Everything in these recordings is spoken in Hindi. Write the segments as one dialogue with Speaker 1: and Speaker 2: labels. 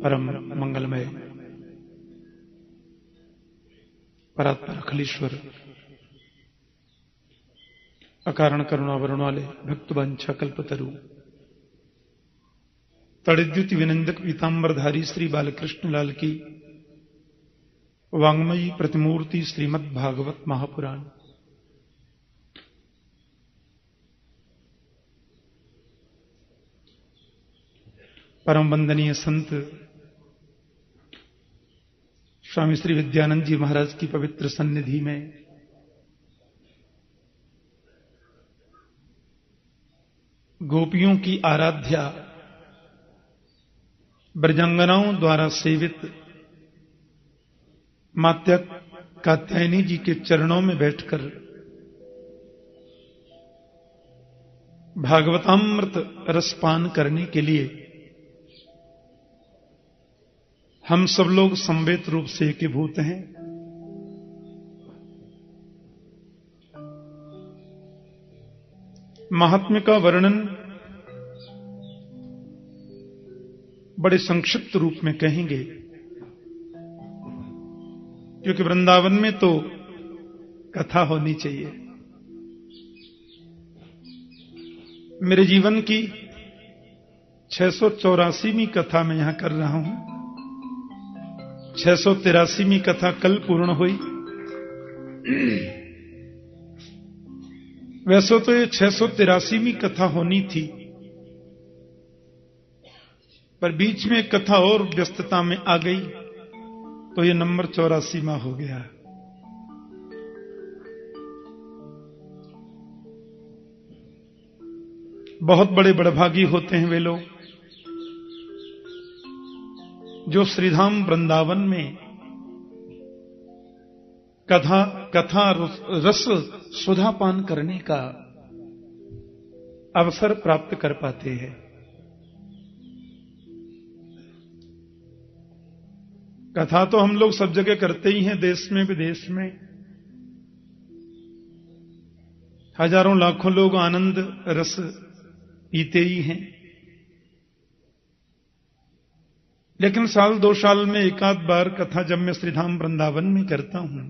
Speaker 1: परम मंगलमय परात्पर अखिलेश्वर अकारण करुणावरण वाले भक्त वंशा कल्पतरु तड़िद्युति विनंदक पीतांबरधारी श्री बालकृष्ण लाल की वांग्मयी प्रतिमूर्ति श्रीमद् भागवत महापुराण परम वंदनीय संत स्वामी श्री विद्यानंद जी महाराज की पवित्र सन्निधि में गोपियों की आराध्या ब्रजांगनाओं द्वारा सेवित माता कात्यायनी जी के चरणों में बैठकर भागवतामृत रसपान करने के लिए हम सब लोग संवेद रूप से एकीभूत हैं। महात्म्य का वर्णन बड़े संक्षिप्त रूप में कहेंगे, क्योंकि वृंदावन में तो कथा होनी चाहिए। मेरे जीवन की 684वीं कथा मैं यहां कर रहा हूं। 683वीं कथा कल पूर्ण हुई। वैसे तो ये 683वीं कथा होनी थी, पर बीच में कथा और व्यस्तता में आ गई तो ये नंबर 84वां हो गया। बहुत बड़े बड़भागी होते हैं वे लोग जो श्रीधाम वृंदावन में कथा रस सुधापान करने का अवसर प्राप्त कर पाते हैं। कथा तो हम लोग सब जगह करते ही हैं, देश में विदेश में हजारों लाखों लोग आनंद रस पीते ही हैं। लेकिन साल 2 साल में एक आध बार कथा जब मैं श्रीधाम वृंदावन में करता हूं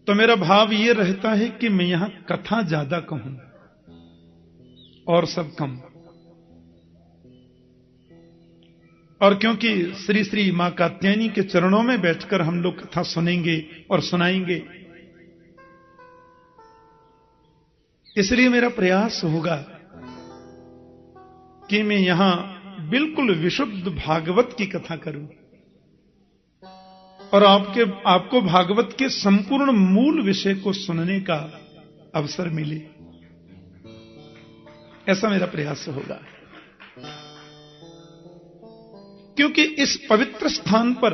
Speaker 1: तो मेरा भाव यह रहता है कि मैं यहां कथा ज्यादा कहूं और सब कम। और क्योंकि श्री श्री मां कात्यायनी के चरणों में बैठकर हम लोग कथा सुनेंगे और सुनाएंगे, इसलिए मेरा प्रयास होगा कि मैं यहां बिल्कुल विशुद्ध भागवत की कथा करूं और आपको भागवत के संपूर्ण मूल विषय को सुनने का अवसर मिले, ऐसा मेरा प्रयास होगा। क्योंकि इस पवित्र स्थान पर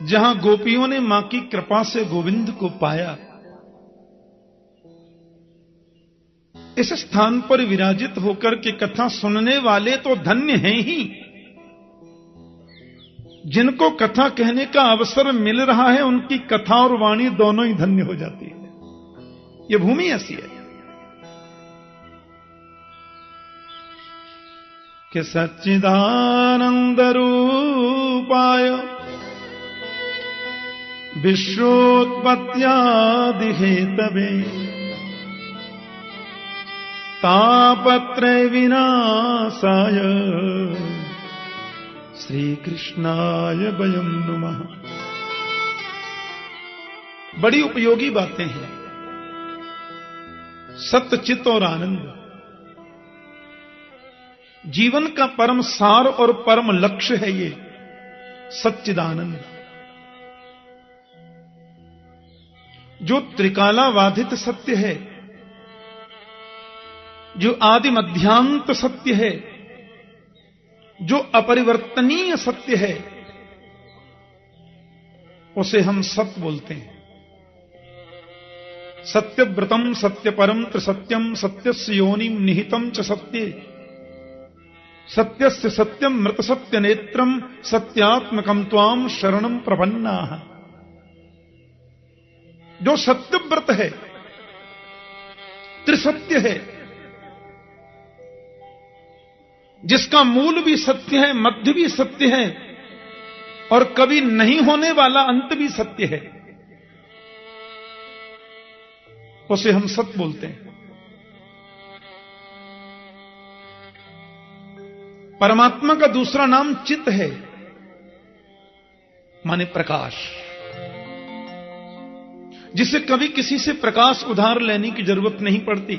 Speaker 1: जहां गोपियों ने मां की कृपा से गोविंद को पाया, इस स्थान पर विराजित होकर के कथा सुनने वाले तो धन्य हैं ही, जिनको कथा कहने का अवसर मिल रहा है उनकी कथा और वाणी दोनों ही धन्य हो जाती है। ये भूमि ऐसी है कि सच्चिदानंद रूपाय विश्वोत्पत्त्यादि हेतवे तापत्रय विनाशाय श्री कृष्णाय वयं नमः। बड़ी उपयोगी बातें हैं। सत्य, चित और आनंद जीवन का परम सार और परम लक्ष्य है। ये सच्चिदानंद जो त्रिकालावाधित सत्य है, जो आदि मध्यांत सत्य है, जो अपरिवर्तनीय सत्य है, उसे हम सत्य बोलते हैं। सत्यव्रतम सत्यपरम त्रिसत्यम सत्यस्य योनिम निहितम च सत्ये सत्यस्य सत्यम मृत सत्य नेत्रम सत्यात्मकम त्वाम शरणम प्रपन्नाः। जो सत्यव्रत है, त्रिसत्य है, जिसका मूल भी सत्य है, मध्य भी सत्य है और कभी नहीं होने वाला अंत भी सत्य है, उसे हम सत्य बोलते हैं। परमात्मा का दूसरा नाम चित है, माने प्रकाश, जिसे कभी किसी से प्रकाश उधार लेने की जरूरत नहीं पड़ती।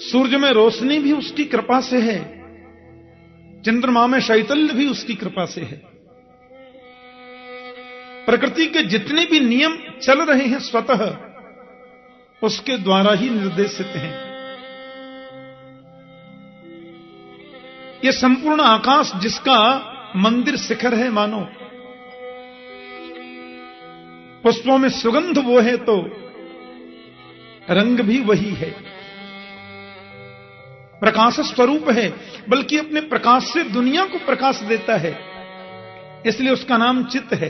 Speaker 1: सूर्य में रोशनी भी उसकी कृपा से है, चंद्रमा में शैतल्य भी उसकी कृपा से है। प्रकृति के जितने भी नियम चल रहे हैं स्वतः उसके द्वारा ही निर्देशित हैं। यह संपूर्ण आकाश जिसका मंदिर शिखर है मानो, पुष्पों में सुगंध वो है तो रंग भी वही है, प्रकाश स्वरूप है, बल्कि अपने प्रकाश से दुनिया को प्रकाश देता है, इसलिए उसका नाम चित्त है।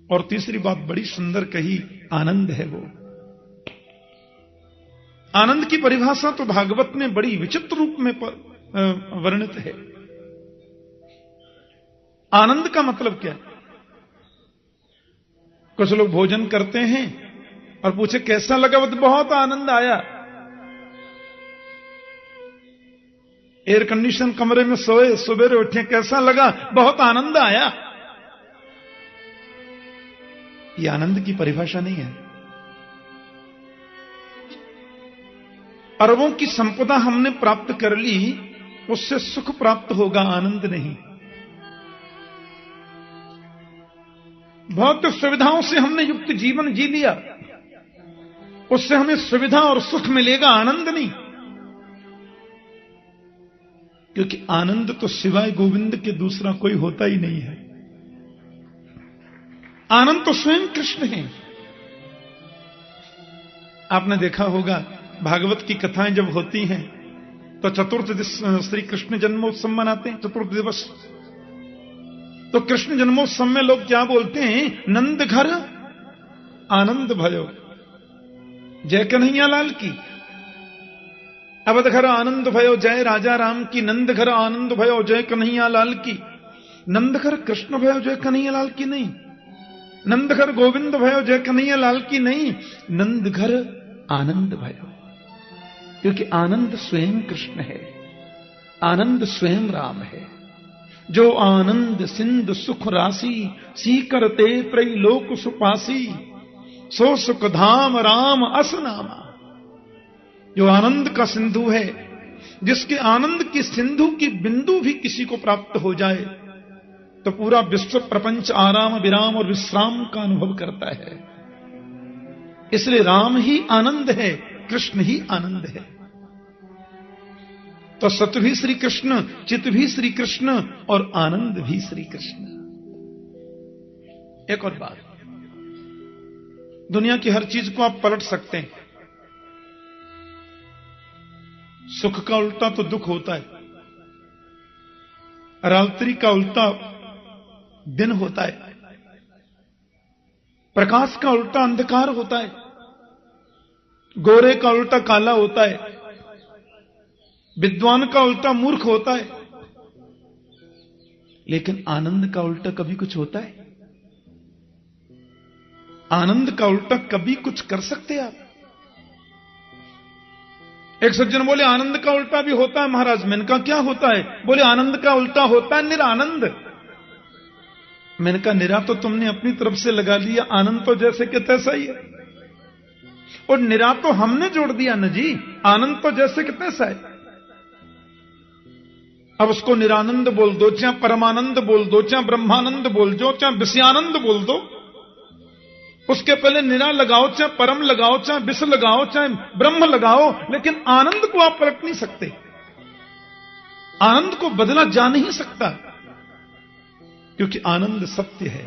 Speaker 1: और तीसरी बात बड़ी सुंदर कही, आनंद है वो। आनंद की परिभाषा तो भागवत में बड़ी विचित्र रूप में वर्णित है। आनंद का मतलब क्या है? कुछ लोग भोजन करते हैं और पूछे कैसा लगा, तो बहुत आनंद आया। एयर कंडीशन कमरे में सोए, सवेरे उठे, कैसा लगा, बहुत आनंद आया। यह आनंद की परिभाषा नहीं है। अरबों की संपदा हमने प्राप्त कर ली, उससे सुख प्राप्त होगा, आनंद नहीं। भौतिक सुविधाओं से हमने युक्त जीवन जी लिया, उससे हमें सुविधा और सुख मिलेगा, आनंद नहीं। क्योंकि आनंद तो सिवाय गोविंद के दूसरा कोई होता ही नहीं है। आनंद तो स्वयं कृष्ण है। आपने देखा होगा भागवत की कथाएं जब होती हैं तो चतुर्थ श्री कृष्ण जन्मोत्सव मनाते हैं, चतुर्थ दिवस। तो कृष्ण जन्मोत्सव में लोग क्या बोलते हैं? नंद घर आनंद भयो, जय कन्हैया लाल की। अवध घर आनंद भयो, जय राजा राम की। नंद घर आनंद भयो, जय कन्हैया लाल की। नंद घर कृष्ण भयो, जय कन्हैया लाल की नहीं। नंद घर गोविंद भयो, जय कन्हैया लाल की नहीं। नंद घर आनंद भयो, क्योंकि आनंद स्वयं कृष्ण है, आनंद स्वयं राम है। जो आनंद सिंधु सुख राशि, सी करते त्रैलोक सुपासी, सो सुख धाम राम अस नामा। जो आनंद का सिंधु है, जिसके आनंद की सिंधु की बिंदु भी किसी को प्राप्त हो जाए तो पूरा विश्व प्रपंच आराम विराम और विश्राम का अनुभव करता है। इसलिए राम ही आनंद है, कृष्ण ही आनंद है। तो सत्य भी श्री कृष्ण, चित्त भी श्री कृष्ण और आनंद भी श्री कृष्ण। एक और बात, दुनिया की हर चीज को आप पलट सकते हैं। सुख का उल्टा तो दुख होता है, रात्रि का उल्टा दिन होता है, प्रकाश का उल्टा अंधकार होता है, गोरे का उल्टा काला होता है, विद्वान का उल्टा मूर्ख होता है। लेकिन आनंद का उल्टा कभी कुछ होता है? आनंद का उल्टा कभी कुछ कर सकते आप? एक सज्जन बोले आनंद का उल्टा भी होता है महाराज। मैंने कहा क्या होता है? बोले आनंद का उल्टा होता है निरानंद। मैंने कहा निरा तो तुमने अपनी तरफ से लगा लिया, आनंद तो जैसे कि तैसा ही है। और निरा तो हमने जोड़ दिया न जी, आनंद तो जैसे कि तैसा है। अब उसको निरानंद बोल दो, चाहे परमानंद बोल दो, चाहे ब्रह्मानंद बोल दो, चाहे विषयानंद बोल दो, उसके पहले निरा लगाओ, चाहे परम लगाओ, चाहे विष लगाओ, चाहे ब्रह्म लगाओ, लेकिन आनंद को आप पलट नहीं सकते। आनंद को बदला जा नहीं सकता, क्योंकि आनंद सत्य है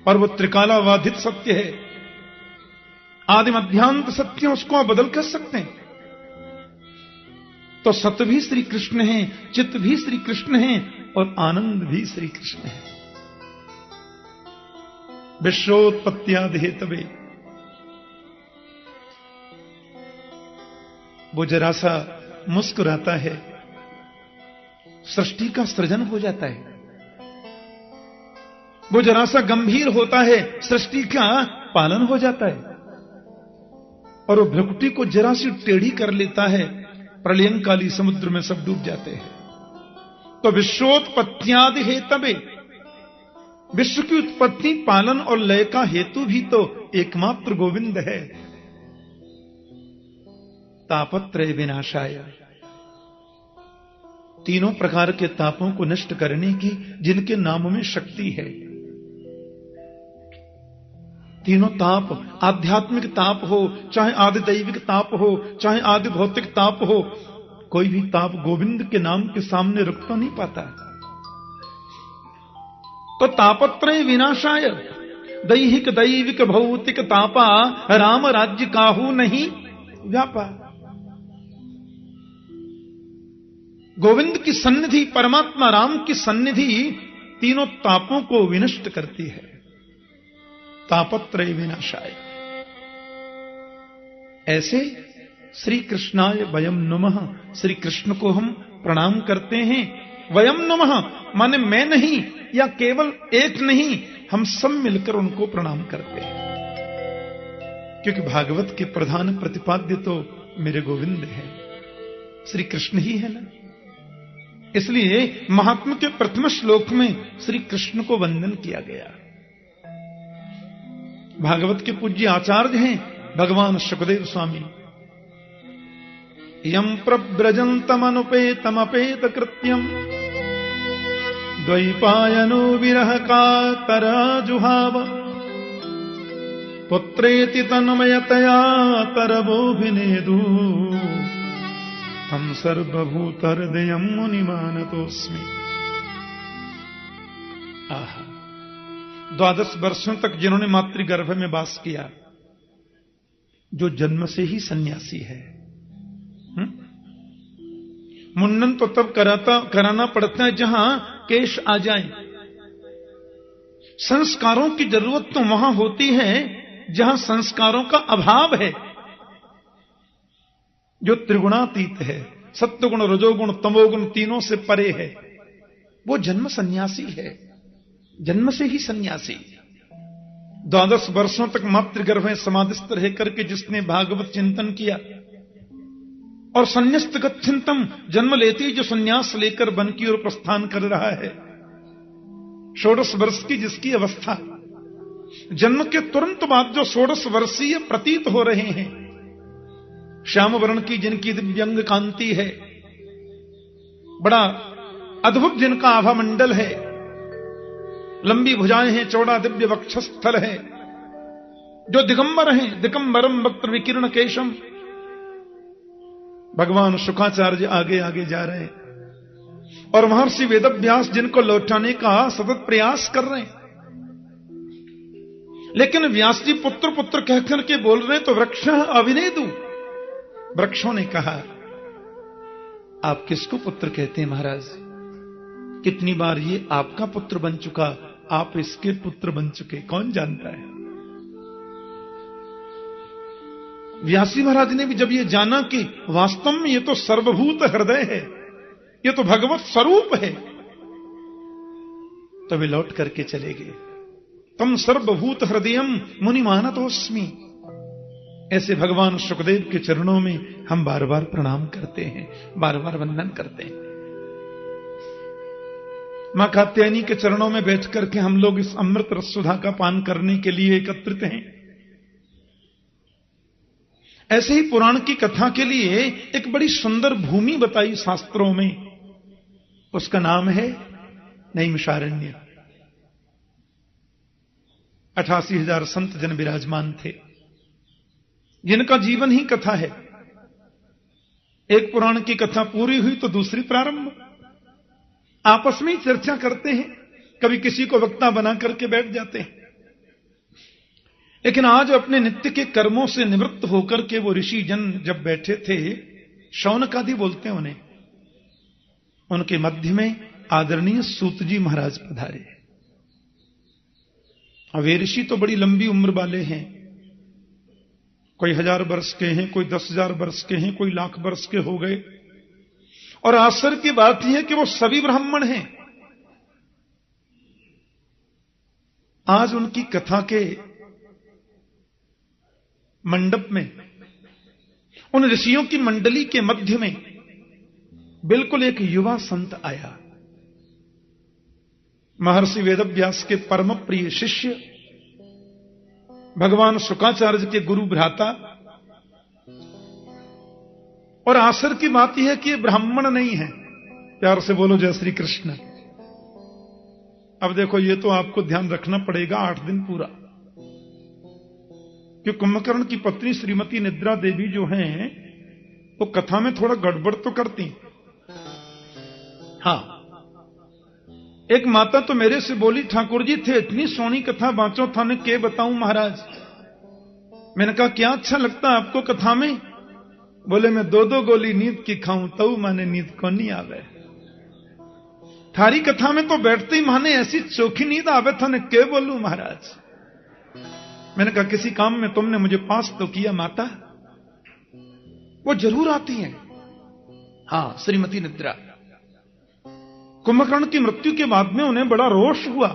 Speaker 1: और वो त्रिकालावाधित सत्य है, आदि मध्यांत सत्य, उसको आप बदल कर सकते हैं। तो सत्य भी श्री कृष्ण है, चित्त भी श्री कृष्ण है और आनंद भी श्री कृष्ण है। विश्वोत्पत्त्यादि हेतवे वो जरा सा मुस्कुराता है, सृष्टि का सृजन हो जाता है। वो जरा सा गंभीर होता है, सृष्टि का पालन हो जाता है। और वो भ्रुकुटी को जरा सी टेढ़ी कर लेता है, प्रलयंकाली समुद्र में सब डूब जाते हैं। तो विश्वोत्पत्त्यादि हेतवे, विश्व की उत्पत्ति, पालन और लय का हेतु भी तो एकमात्र गोविंद है। तापत्रय विनाशाय, तीनों प्रकार के तापों को नष्ट करने की जिनके नाम में शक्ति है। तीनों ताप, आध्यात्मिक ताप हो, चाहे आदि दैविक ताप हो, चाहे आदि भौतिक ताप हो, कोई भी ताप गोविंद के नाम के सामने रुक तो नहीं पाता। तो तापत्रय विनाशाय, दैहिक दैविक भौतिक तापा, राम राज्य काहू नहीं व्यापा। गोविंद की सन्निधि, परमात्मा राम की सन्निधि तीनों तापों को विनष्ट करती है। तापत्रय विनाशाय। ऐसे श्री कृष्णाय वयम नमः, श्री कृष्ण को हम प्रणाम करते हैं। वयम नमः माने मैं नहीं या केवल एक नहीं, हम सब मिलकर उनको प्रणाम करते हैं। क्योंकि भागवत के प्रधान प्रतिपाद्य तो मेरे गोविंद हैं, श्री कृष्ण ही है ना। इसलिए महात्मा के प्रथम श्लोक में श्री कृष्ण को वंदन किया गया। भागवत के पूज्य आचार्य हैं भगवान शुकदेव स्वामी। यम प्रव्रजन्तमनुपेतमपेत कृत्यम, द्वैपायनो विरह कातराजुहाव, पुत्रेति तन्मयतया तरवोऽभिनेदु, तम सर्वभूतहृदयं मुनिमानतोऽस्मि। आहा, 12 वर्षों तक जिन्होंने मातृगर्भ में वास किया, जो जन्म से ही सन्यासी है। मुंडन तो तब कराना पड़ता है जहां केश आ जाए। संस्कारों की जरूरत तो वहां होती है जहां संस्कारों का अभाव है। जो त्रिगुणातीत है, सत्वगुण, रजोगुण, तमोगुण तीनों से परे है, वो जन्म सन्यासी है, जन्म से ही सन्यासी। 12 वर्षों तक मातृगर्भ में समाधिस्थ रह करके जिसने भागवत चिंतन किया और संन्यस्त गच्छन्तम, जन्म लेते ही जो सन्यास लेकर वन की ओर प्रस्थान कर रहा है, 16 वर्ष की जिसकी अवस्था, जन्म के तुरंत बाद जो 16 वर्षीय प्रतीत हो रहे हैं, श्याम वर्ण की जिनकी दिव्यंग कांति है, बड़ा अद्भुत जिनका आभा मंडल है, लंबी भुजाएं हैं, चौड़ा दिव्य वक्षस्थल है, जो दिगंबर हैं, दिगंबरम वक्त्र विकीर्ण केशम। भगवान शुकाचार्य आगे आगे जा रहे हैं और महर्षि वेदव्यास जिनको लौटाने का सतत प्रयास कर रहे हैं। लेकिन व्यास जी पुत्र पुत्र कहकर के बोल रहे हैं तो वृक्ष अविनेदु, वृक्षों ने कहा, आप किसको पुत्र कहते हैं महाराज? कितनी बार ये आपका पुत्र बन चुका, आप इसके पुत्र बन चुके, कौन जानता है। व्यासी महाराज ने भी जब ये जाना कि वास्तव में ये तो सर्वभूत हृदय है, ये तो भगवत स्वरूप है, तो वे लौट करके चले गए। तम सर्वभूत हृदयम मुनिमानतोस्मि। ऐसे भगवान शुकदेव के चरणों में हम बार बार प्रणाम करते हैं, बार बार वंदन करते हैं। मां कात्यायनी के चरणों में बैठ करके हम लोग इस अमृत रससुधा का पान करने के लिए एकत्रित हैं। ऐसे ही पुराण की कथा के लिए एक बड़ी सुंदर भूमि बताई शास्त्रों में, उसका नाम है नैमिषारण्य। 88,000 संत जन विराजमान थे, जिनका जीवन ही कथा है। एक पुराण की कथा पूरी हुई तो दूसरी प्रारंभ। आपस में ही चर्चा करते हैं, कभी किसी को वक्ता बना करके बैठ जाते हैं। लेकिन आज अपने नित्य के कर्मों से निवृत्त होकर के वो ऋषि जन जब बैठे थे, शौनकादि बोलते हैं उन्हें, उनके मध्य में आदरणीय सूत जी महाराज पधारे। वे ऋषि तो बड़ी लंबी उम्र वाले हैं, कोई 1000 वर्ष के हैं, कोई 10,000 वर्ष के हैं, कोई लाख वर्ष के हो गए। और आश्चर्य की बात यह है कि वो सभी ब्राह्मण हैं। आज उनकी कथा के मंडप में, उन ऋषियों की मंडली के मध्य में बिल्कुल एक युवा संत आया। महर्षि वेदव्यास के परम प्रिय शिष्य, भगवान शुक्राचार्य के गुरु भ्राता। और आश्चर्य की बात यह है कि ये ब्राह्मण नहीं है। प्यार से बोलो जय श्री कृष्ण। अब देखो, ये तो आपको ध्यान रखना पड़ेगा 8 दिन पूरा, कि कुंभकर्ण की पत्नी श्रीमती निद्रा देवी जो हैं, वो कथा में थोड़ा गड़बड़ तो करती। हां, एक माता तो मेरे से बोली, ठाकुर जी थे इतनी सोनी कथा बाँचो थाने के बताऊं महाराज। मैंने कहा क्या अच्छा लगता है आपको कथा में? बोले मैं 2-2 गोली नींद की खाऊं तऊ माने नींद को नहीं आवे। थारी कथा में तो बैठते ही माने ऐसी चोखी नींद आवे थाने के बोलूं महाराज। मैंने कहा किसी काम में तुमने मुझे पास तो किया माता। वो जरूर आती हैं। हां, श्रीमती निद्रा। कुंभकर्ण की मृत्यु के बाद में उन्हें बड़ा रोष हुआ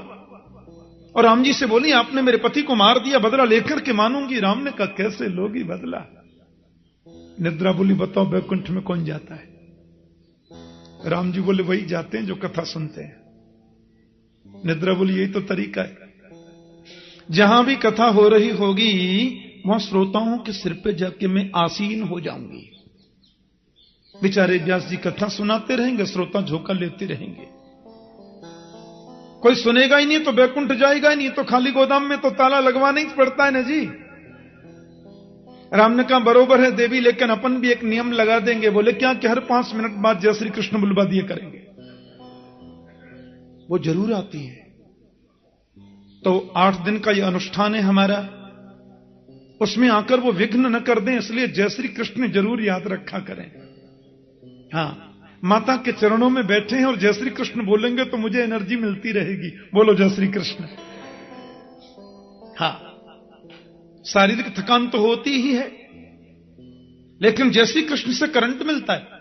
Speaker 1: और राम जी से बोली, आपने मेरे पति को मार दिया, बदला लेकर के मानूंगी। राम ने कहा कैसे लोगी बदला? निद्रा बोली, बताओ बैकुंठ में कौन जाता है? राम जी बोले, वही जाते हैं जो कथा सुनते हैं। निद्रा बोली, यही तो तरीका है। जहां भी कथा हो रही होगी वहां श्रोताओं के सिर पे जाके मैं आसीन हो जाऊंगी। बेचारे व्यास जी कथा सुनाते रहेंगे, श्रोता झोंका लेते रहेंगे। कोई सुनेगा ही नहीं तो बैकुंठ जाएगा ही नहीं, तो खाली गोदाम में तो ताला लगवाना ही पड़ता है ना जी। राम ने कहा बरोबर है देवी, लेकिन अपन भी एक नियम लगा देंगे। बोले क्या? कि हर 5 मिनट बाद जय श्री कृष्ण बुलवा दिए करेंगे। वो जरूर आती है। तो 8 दिन का ये अनुष्ठान है हमारा, उसमें आकर वो विघ्न न कर दें, इसलिए जय श्री कृष्ण जरूर याद रखा करें। हां, माता के चरणों में बैठे हैं और जय श्री कृष्ण बोलेंगे तो मुझे एनर्जी मिलती रहेगी। बोलो जय श्री कृष्ण। हां, शारीरिक थकान तो होती ही है, लेकिन जय श्री कृष्ण से करंट मिलता है।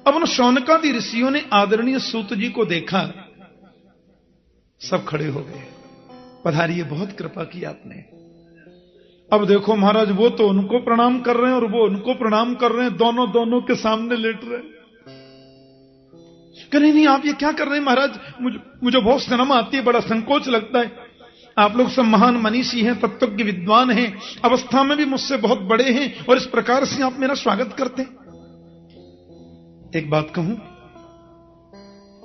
Speaker 1: अब उन शौनकादि ऋषियों ने आदरणीय सूत जी को देखा, सब खड़े हो गए। पधारिए, बहुत कृपा की आपने। अब देखो महाराज, वो तो उनको प्रणाम कर रहे हैं और वो उनको प्रणाम कर रहे हैं, दोनों के सामने लेट रहे हैं। कह नहीं आप ये क्या कर रहे हैं महाराज? मुझे बहुत शर्म आती है, बड़ा संकोच लगता है। आप लोग सब महान मनीषी हैं, तत्वज्ञ विद्वान हैं, अवस्था में भी मुझसे बहुत बड़े हैं, और इस प्रकार से आप मेरा स्वागत करते हैं। एक बात कहूं,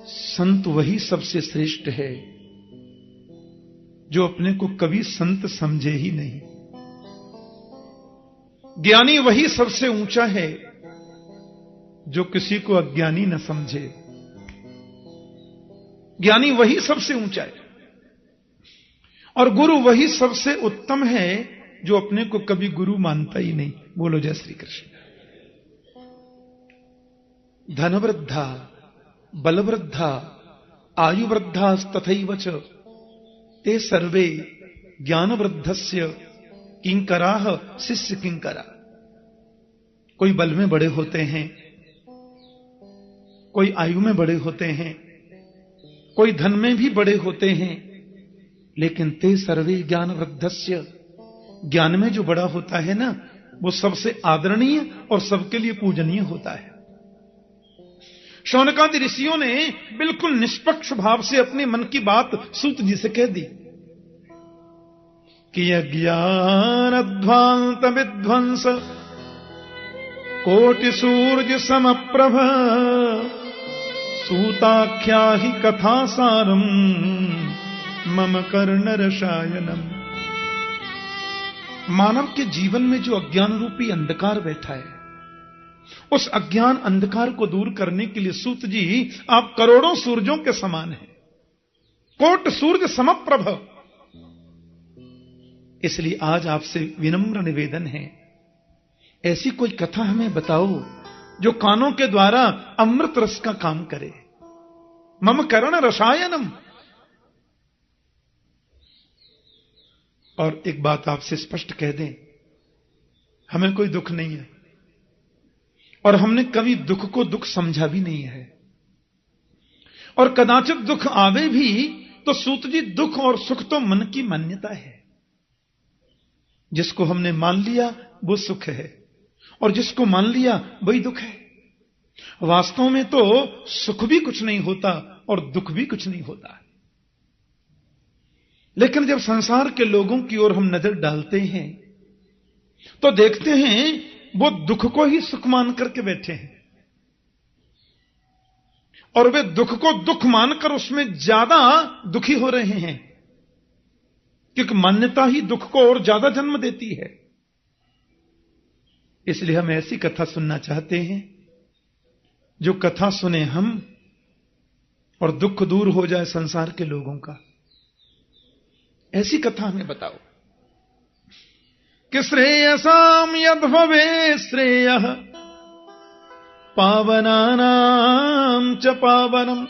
Speaker 1: संत वही सबसे श्रेष्ठ है जो अपने को कभी संत समझे ही नहीं। ज्ञानी वही सबसे ऊंचा है जो किसी को अज्ञानी न समझे। ज्ञानी वही सबसे ऊंचा है, और गुरु वही सबसे उत्तम है जो अपने को कभी गुरु मानता ही नहीं। बोलो जय श्री कृष्ण। धनवृद्धा, बलवृद्धा, आयुवृद्धा तथैव च ते सर्वे ज्ञानवृद्धस्य किंकराः शिष्य किंकरा। कोई बल में बड़े होते हैं, कोई आयु में बड़े होते हैं, कोई धन में भी बड़े होते हैं, लेकिन ते सर्वे ज्ञानवृद्धस्य, ज्ञान में जो बड़ा होता है ना, वो सबसे आदरणीय और सबके लिए पूजनीय होता है। शौनकादि ऋषियों ने बिल्कुल निष्पक्ष भाव से अपने मन की बात सूत जी से कह दी कि अज्ञान अध्वांत विध्वंस कोटि सूर्य समप्रभ सूताख्या ही कथा सारम मम कर्ण रसायनम। मानव के जीवन में जो अज्ञान रूपी अंधकार बैठा है, उस अज्ञान अंधकार को दूर करने के लिए सूत जी आप करोड़ों सूरजों के समान हैं, कोट सूर्य समप्रभ। इसलिए आज आपसे विनम्र निवेदन है, ऐसी कोई कथा हमें बताओ जो कानों के द्वारा अमृत रस का काम करे। मम कर्ण रसायनम। और एक बात आपसे स्पष्ट कह दें, हमें कोई दुख नहीं है और हमने कभी दुख को दुख समझा भी नहीं है। और कदाचित दुख आवे भी तो सूत जी दुख और सुख तो मन की मान्यता है। जिसको हमने मान लिया वो सुख है और जिसको मान लिया वही दुख है। वास्तव में तो सुख भी कुछ नहीं होता और दुख भी कुछ नहीं होता। लेकिन जब संसार के लोगों की ओर हम नजर डालते हैं तो देखते हैं वो दुख को ही सुख मान करके बैठे हैं और वे दुख को दुख मानकर उसमें ज्यादा दुखी हो रहे हैं, क्योंकि मान्यता ही दुख को और ज्यादा जन्म देती है। इसलिए हम ऐसी कथा सुनना चाहते हैं जो कथा सुने हम और दुख दूर हो जाए संसार के लोगों का। ऐसी कथा हमें बताओ कि श्रेयसाम यद भवे श्रेयः पावनानां च पावनम्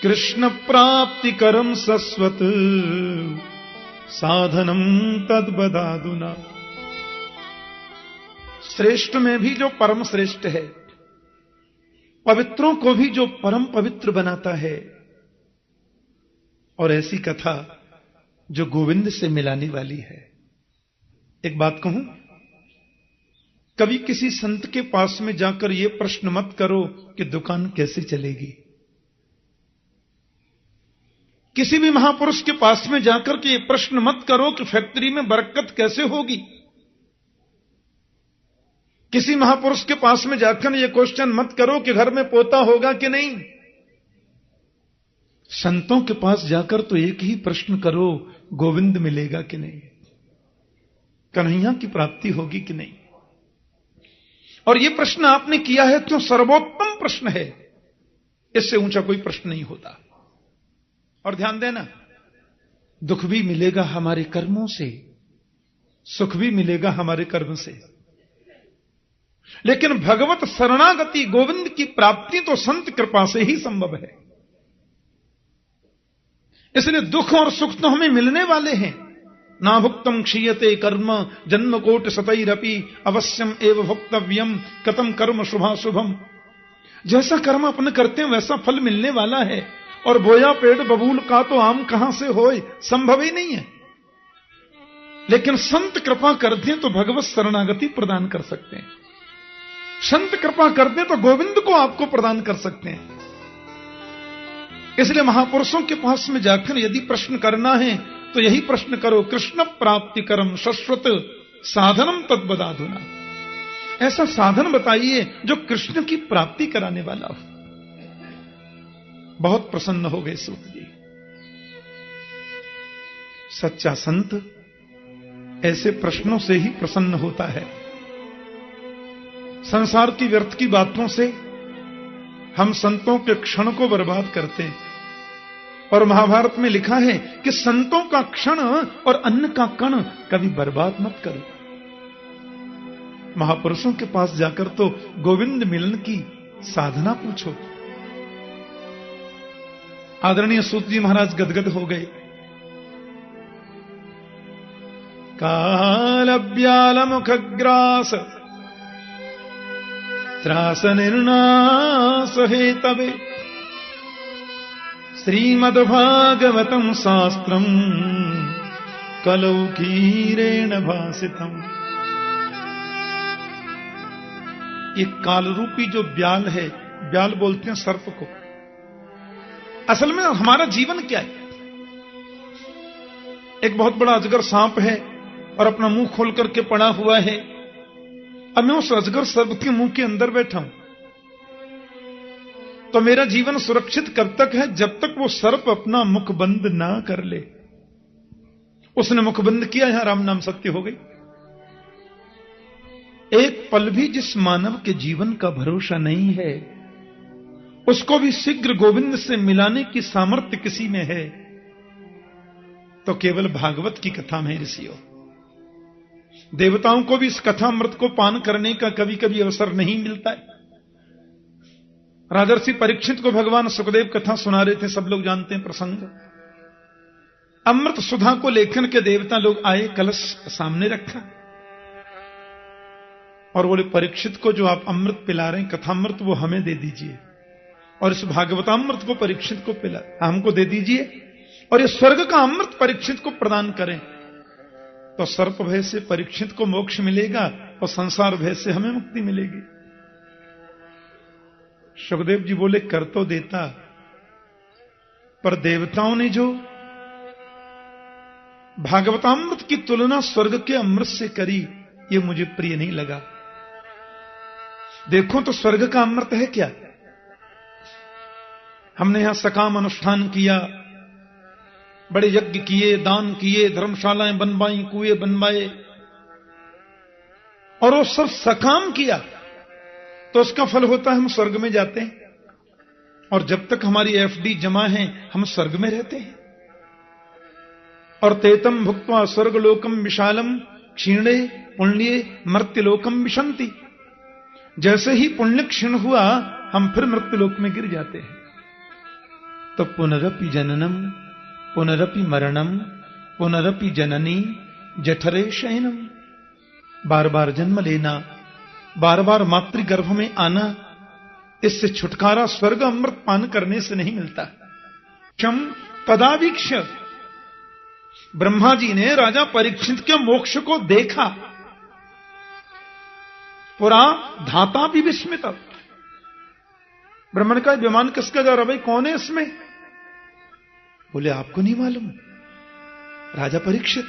Speaker 1: कृष्ण प्राप्तिकरं सस्वत साधनम तद्बदादुना। श्रेष्ठ में भी जो परम श्रेष्ठ है, पवित्रों को भी जो परम पवित्र बनाता है, और ऐसी कथा जो गोविंद से मिलाने वाली है। एक बात कहूं, कभी किसी संत के पास में जाकर यह प्रश्न मत करो कि दुकान कैसे चलेगी। किसी भी महापुरुष के पास में जाकर के यह प्रश्न मत करो कि फैक्ट्री में बरकत कैसे होगी। किसी महापुरुष के पास में जाकर यह क्वेश्चन मत करो कि घर में पोता होगा कि नहीं। संतों के पास जाकर तो एक ही प्रश्न करो, गोविंद मिलेगा कि नहीं, कन्हैया की प्राप्ति होगी कि नहीं। और यह प्रश्न आपने किया है तो सर्वोत्तम प्रश्न है, इससे ऊंचा कोई प्रश्न नहीं होता। और ध्यान देना, दुख भी मिलेगा हमारे कर्मों से, सुख भी मिलेगा हमारे कर्म से, लेकिन भगवत शरणागति गोविंद की प्राप्ति तो संत कृपा से ही संभव है। इसलिए दुख और सुख तो हमें मिलने वाले हैं। ना भुक्तम क्षीयते कर्म जन्म कोटि शतैरपि अवश्यम एव भोक्तव्यम कतम कर्म शुभाशुभम। जैसा कर्म अपन करते हैं वैसा फल मिलने वाला है, और बोया पेड़ बबूल का तो आम कहां से होए, संभव ही नहीं है। लेकिन संत कृपा कर दें तो भगवत शरणागति प्रदान कर सकते हैं। संत कृपा कर दें तो गोविंद को आपको प्रदान कर सकते हैं। इसलिए महापुरुषों के पास में जाकर यदि प्रश्न करना है तो यही प्रश्न करो, कृष्ण प्राप्ति करम शाश्वत साधनम तद्बदाधुना। ऐसा साधन बताइए जो कृष्ण की प्राप्ति कराने वाला हो। बहुत प्रसन्न हो गए सूत जी। सच्चा संत ऐसे प्रश्नों से ही प्रसन्न होता है। संसार की व्यर्थ की बातों से हम संतों के क्षण को बर्बाद करते हैं। और महाभारत में लिखा है कि संतों का क्षण और अन्न का कण कभी बर्बाद मत करो। महापुरुषों के पास जाकर तो गोविंद मिलन की साधना पूछो। आदरणीय सूत जी महाराज गदगद हो गए। कालव्याल मुखग्रास त्रास निर्नास हेतवे श्रीमद्भागवतम शास्त्रम कलौ कीरेण भासितम। ये कालरूपी जो ब्याल है, ब्याल बोलते हैं सर्प को, असल में हमारा जीवन क्या है? एक बहुत बड़ा अजगर सांप है और अपना मुंह खोल करके पड़ा हुआ है। अब मैं उस अजगर सर्प के मुंह के अंदर बैठा हूं, तो मेरा जीवन सुरक्षित कब तक है? जब तक वो सर्प अपना मुख बंद ना कर ले। उसने मुख बंद किया, यहां राम नाम सत्य हो गई। एक पल भी जिस मानव के जीवन का भरोसा नहीं है, उसको भी शीघ्र गोविंद से मिलाने की सामर्थ्य किसी में है तो केवल भागवत की कथा में ऋषियों। देवताओं को भी इस कथामृत को पान करने का कभी कभी अवसर नहीं मिलता है। राजर्षि परीक्षित को भगवान सुखदेव कथा सुना रहे थे, सब लोग जानते हैं प्रसंग। अमृत सुधा को लेखन के देवता लोग आए, कलश सामने रखा और बोले परीक्षित को जो आप अमृत पिला रहे हैं कथामृत वो हमें दे दीजिए, और इस भागवतामृत को परीक्षित को हमको दे दीजिए, और ये स्वर्ग का अमृत परीक्षित को प्रदान करें, तो सर्प भय से परीक्षित को मोक्ष मिलेगा और संसार भय से हमें मुक्ति मिलेगी। सुखदेव जी बोले कर तो देता, पर देवताओं ने जो भागवतामृत की तुलना स्वर्ग के अमृत से करी, ये मुझे प्रिय नहीं लगा। देखो तो स्वर्ग का अमृत है क्या? हमने यहां सकाम अनुष्ठान किया, बड़े यज्ञ किए, दान किए, धर्मशालाएं बनवाई, कुएं बनवाए, और वो सब सकाम किया तो उसका फल होता है हम स्वर्ग में जाते हैं, और जब तक हमारी एफडी जमा है हम स्वर्ग में रहते हैं। और तेतम भुक्त्वा स्वर्गलोकम विशालम क्षीणे पुण्ये मर्त्यलोकम विशंति, जैसे ही पुण्य क्षीण हुआ हम फिर मृत्युलोक में गिर जाते हैं। तो पुनरपि जननम पुनरपि मरणम पुनरपि जननी जठरे शयनम, बार बार जन्म लेना, बार बार मातृगर्भ में आना, इससे छुटकारा स्वर्ग अमृत पान करने से नहीं मिलता। क्षम तदावीक्ष, ब्रह्मा जी ने राजा परीक्षित के मोक्ष को देखा, पुरा धाता भी विस्मित। ब्रह्मा ने कहा विमान किसका जा रहा भाई, कौन है इसमें? बोले आपको नहीं मालूम? राजा परीक्षित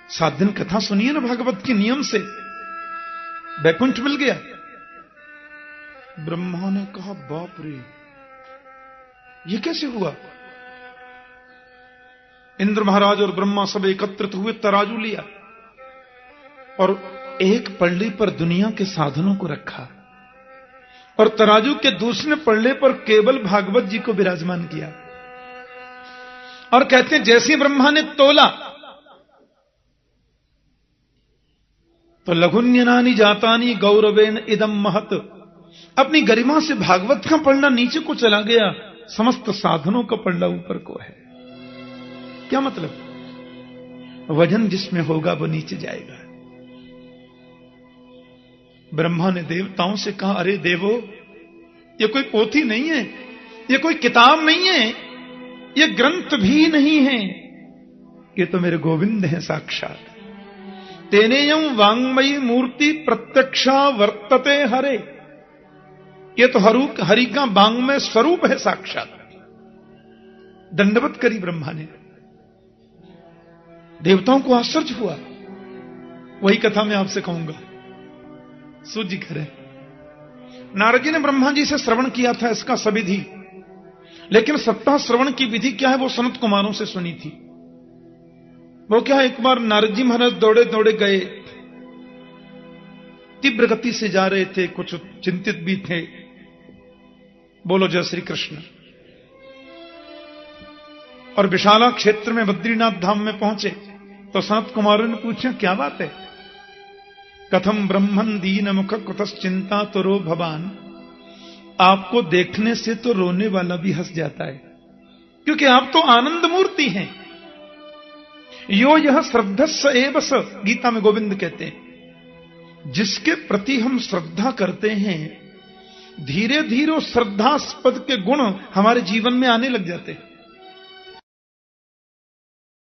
Speaker 1: 7 दिन कथा सुनिए ना भागवत के नियम से, बैकुंठ मिल गया। ब्रह्मा ने कहा बाप रे, ये कैसे हुआ? इंद्र महाराज और ब्रह्मा सब एकत्रित हुए, तराजू लिया और एक पल्ले पर दुनिया के साधनों को रखा, और तराजू के दूसरे पल्ले पर केवल भागवत जी को विराजमान किया, और कहते हैं जैसे ब्रह्मा ने तोला तो लघुन्यनानि जातानि गौरवेन इदम महत, अपनी गरिमा से भागवत का पढ़ना नीचे को चला गया, समस्त साधनों का पढ़ना ऊपर को है। क्या मतलब? वजन जिसमें होगा वो नीचे जाएगा। ब्रह्मा ने देवताओं से कहा अरे देवो, ये कोई पोथी नहीं है, ये कोई किताब नहीं है, ये ग्रंथ भी नहीं है, ये तो मेरे गोविंद हैं साक्षात। तेनेयम वांगमयी मूर्ति प्रत्यक्षा वर्तते हरे, ये तो हरि का वांगमय स्वरूप है साक्षात। दंडवत करी ब्रह्मा ने। देवताओं को आश्चर्य हुआ। वही कथा मैं आपसे कहूंगा, सूजी करें। नारद जी ने ब्रह्मा जी से श्रवण किया था इसका सविधि, लेकिन सप्ताह श्रवण की विधि क्या है वो सनत कुमारों से सुनी थी। वो क्या है, एक बार नारद जी महाराज दौड़े दौड़े गए, तीव्र गति से जा रहे थे, कुछ चिंतित भी थे। बोलो जय श्री कृष्ण। और विशाला क्षेत्र में बद्रीनाथ धाम में पहुंचे तो सनत कुमारों ने पूछा क्या बात है? कथम ब्रह्मन दीन मुख कुतश्चिंता तुरो भवान, आपको देखने से तो रोने वाला भी हंस जाता है, क्योंकि आप तो आनंद मूर्ति हैं। यो यह श्रद्धस्स एव स, गीता में गोविंद कहते हैं, जिसके प्रति हम श्रद्धा करते हैं धीरे धीरे श्रद्धास्पद के गुण हमारे जीवन में आने लग जाते हैं।